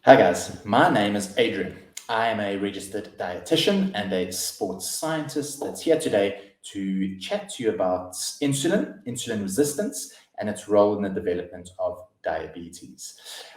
Hi guys, my name is Adrian. I am a registered dietitian and a sports scientist that's here today to chat to you about insulin resistance, and its role in the development of diabetes.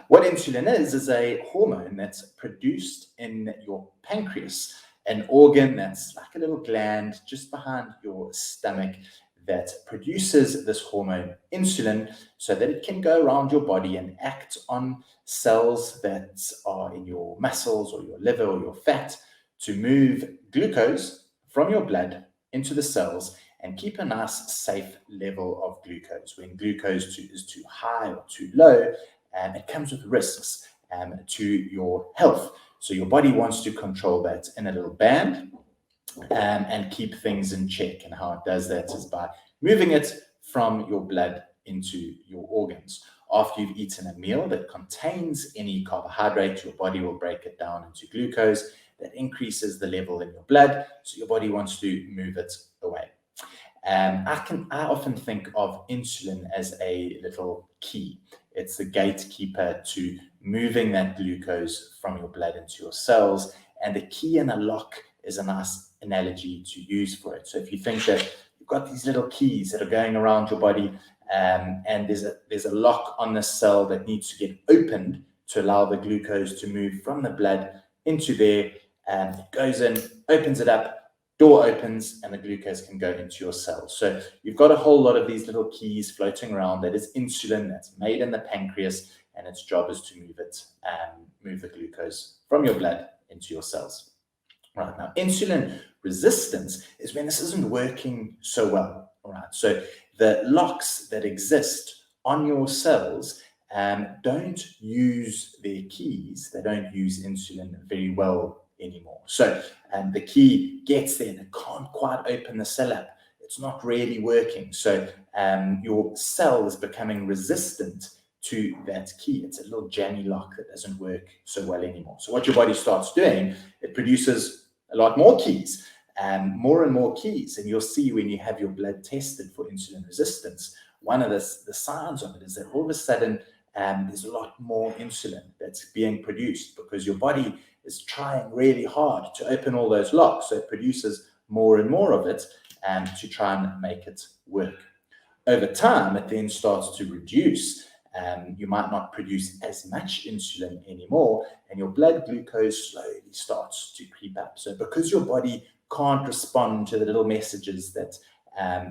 What insulin is a hormone that's produced in your pancreas, an organ that's like a little gland just behind your stomach that produces this hormone insulin so that it can go around your body and act on cells that are in your muscles or your liver or your fat to move glucose from your blood into the cells and keep a nice safe level of glucose. When glucose is too high or too low, it comes with risks to your health. So your body wants to control that in a little band and keep things in check. And how it does that is by moving it from your blood into your organs. After you've eaten a meal that contains any carbohydrate, your body will break it down into glucose. That increases the level in your blood, so your body wants to move it away. I often think of insulin as a little key. It's the gatekeeper to moving that glucose from your blood into your cells, and the key in a lock is a nice analogy to use for it. So if you think that you've got these little keys that are going around your body, and there's a lock on this cell that needs to get opened to allow the glucose to move from the blood into there, and it goes in, opens it up, door opens, and the glucose can go into your cells. So you've got a whole lot of these little keys floating around. That is insulin that's made in the pancreas, and its job is to move the glucose from your blood into your cells. Right, now, insulin resistance is when this isn't working so well. All right, so the locks that exist on your cells don't use their keys. They don't use insulin very well anymore. So the key gets there and it can't quite open the cell up. It's not really working. So your cell is becoming resistant to that key. It's a little jammy lock that doesn't work so well anymore. So what your body starts doing, it produces a lot more keys, more and more keys. And you'll see when you have your blood tested for insulin resistance, one of the signs of it is that all of a sudden there's a lot more insulin that's being produced because your body is trying really hard to open all those locks. So it produces more and more of it to try and make it work. Over time, it then starts to reduce. You might not produce as much insulin anymore, and your blood glucose slowly starts to creep up. So because your body can't respond to the little messages that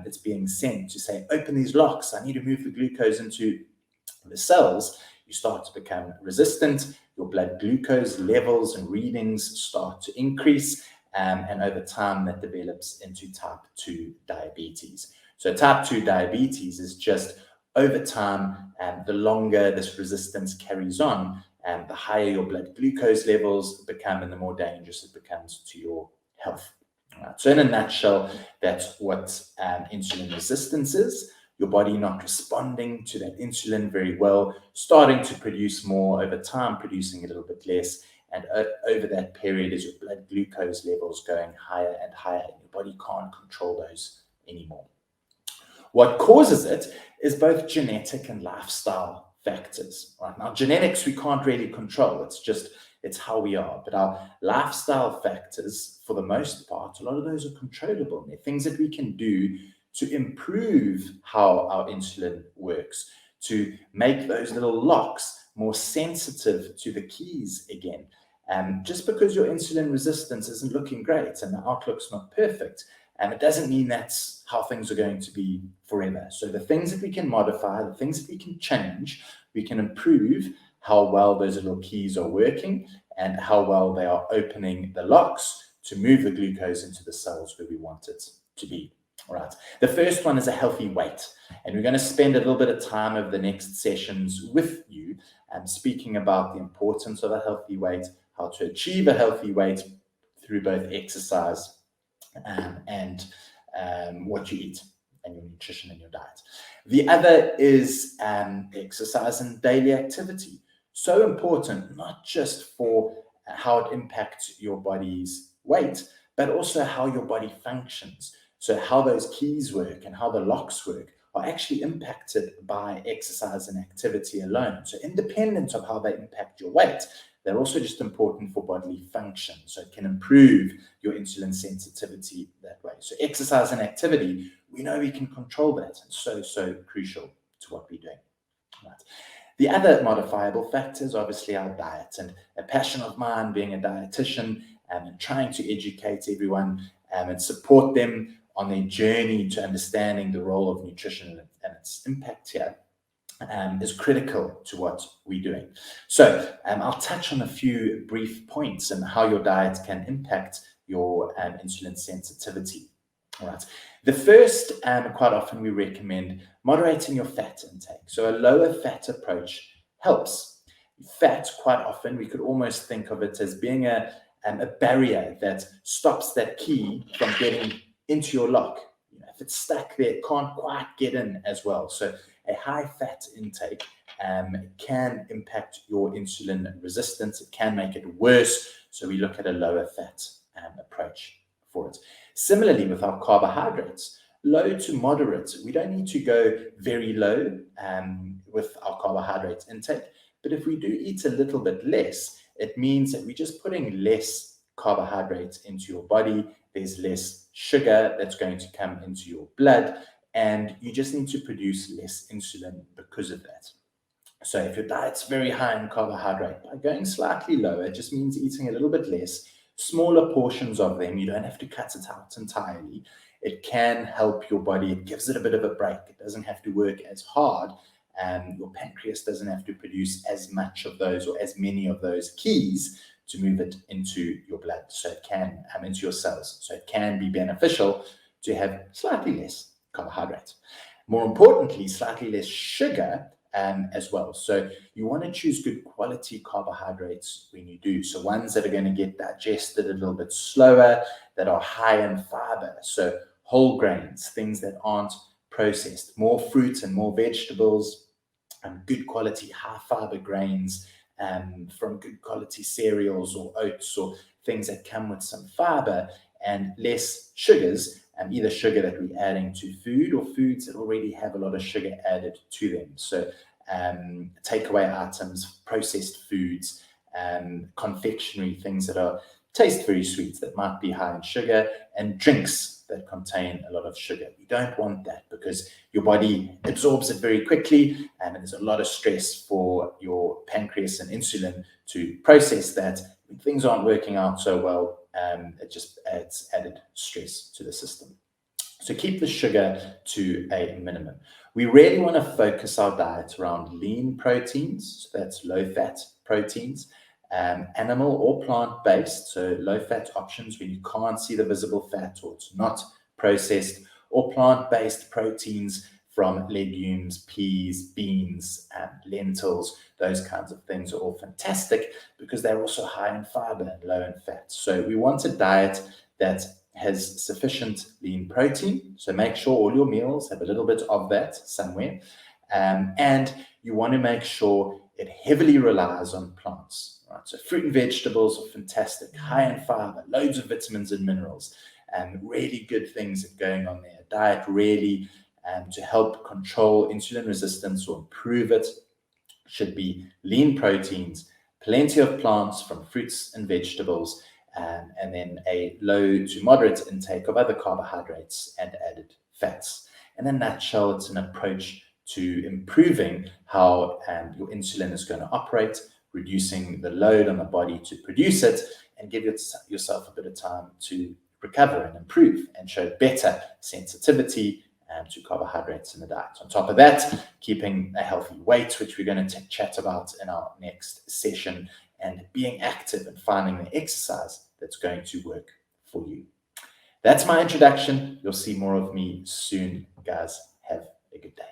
it's being sent to say, open these locks, I need to move the glucose into the cells, you start to become resistant. Your blood glucose levels and readings start to increase, and over time that develops into type 2 diabetes. So type 2 diabetes is just over time, the longer this resistance carries on, the higher your blood glucose levels become and the more dangerous it becomes to your health. Right. So in a nutshell, that's what insulin resistance is. Your body not responding to that insulin very well, starting to produce more over time, producing a little bit less. And over that period, is your blood glucose levels going higher and higher, and your body can't control those anymore. What causes it is both genetic and lifestyle factors. Right? Now, genetics we can't really control. It's how we are. But our lifestyle factors, for the most part, a lot of those are controllable. They're things that we can do to improve how our insulin works, to make those little locks more sensitive to the keys again. Just because your insulin resistance isn't looking great and the outlook's not perfect, it doesn't mean that's how things are going to be forever. So the things that we can modify, the things that we can change, we can improve how well those little keys are working and how well they are opening the locks to move the glucose into the cells where we want it to be. All right. The first one is a healthy weight. And we're going to spend a little bit of time over the next sessions with you speaking about the importance of a healthy weight, how to achieve a healthy weight through both exercise and what you eat and your nutrition and your diet. The other is exercise and daily activity. So important, not just for how it impacts your body's weight, but also how your body functions. So how those keys work and how the locks work are actually impacted by exercise and activity alone. So independent of how they impact your weight, they're also just important for bodily function. So it can improve your insulin sensitivity that way. So exercise and activity, we know we can control that. And so crucial to what we're doing. Right. The other modifiable factors, obviously, our diet, and a passion of mine being a dietitian and trying to educate everyone and support them on their journey to understanding the role of nutrition and its impact here is critical to what we're doing. So I'll touch on a few brief points and how your diet can impact your insulin sensitivity. All right. The first, quite often we recommend moderating your fat intake. So a lower fat approach helps. Fat, quite often, we could almost think of it as being a barrier that stops that key from getting into your lock. If it's stuck there, it can't quite get in as well. So a high fat intake can impact your insulin resistance. It can make it worse. So we look at a lower fat approach for it. Similarly, with our carbohydrates, low to moderate. We don't need to go very low with our carbohydrate intake, but if we do eat a little bit less, it means that we're just putting less carbohydrates into your body. There's less sugar that's going to come into your blood, and you just need to produce less insulin because of that. So if your diet's very high in carbohydrate, by going slightly lower, it just means eating a little bit less, smaller portions of them. You don't have to cut it out entirely. It can help your body. It gives it a bit of a break. It doesn't have to work as hard. Your pancreas doesn't have to produce as much of those or as many of those keys to move it into your blood. So it can into your cells. So it can be beneficial to have slightly less carbohydrates. More importantly, slightly less sugar as well. So you want to choose good quality carbohydrates when you do. So ones that are going to get digested a little bit slower, that are high in fiber. So whole grains, things that aren't processed, more fruits and more vegetables, good quality high fiber grains from good quality cereals or oats or things that come with some fiber, and less sugars, either sugar that we're adding to food or foods that already have a lot of sugar added to them. So takeaway items, processed foods, confectionery, things that taste very sweet that might be high in sugar, and drinks that contain a lot of sugar. We don't want that because your body absorbs it very quickly, and there's a lot of stress for your pancreas and insulin to process that. When things aren't working out so well, it just adds added stress to the system. So keep the sugar to a minimum. We really want to focus our diet around lean proteins, so that's low-fat proteins, animal or plant-based, so low-fat options when you can't see the visible fat or it's not processed, or plant-based proteins from legumes, peas, beans, lentils. Those kinds of things are all fantastic because they're also high in fiber and low in fat. So we want a diet that has sufficient lean protein. So make sure all your meals have a little bit of that somewhere. And you want to make sure it heavily relies on plants. Right? So fruit and vegetables are fantastic, high in fiber, loads of vitamins and minerals, really good things going on there. Diet really to help control insulin resistance or improve it should be lean proteins, plenty of plants from fruits and vegetables, and then a low to moderate intake of other carbohydrates and added fats. In a nutshell, it's an approach to improving how your insulin is going to operate, reducing the load on the body to produce it, and give yourself a bit of time to recover and improve and show better sensitivity to carbohydrates in the diet. On top of that, keeping a healthy weight, which we're going to chat about in our next session, and being active and finding the exercise that's going to work for you. That's my introduction. You'll see more of me soon, guys. Have a good day.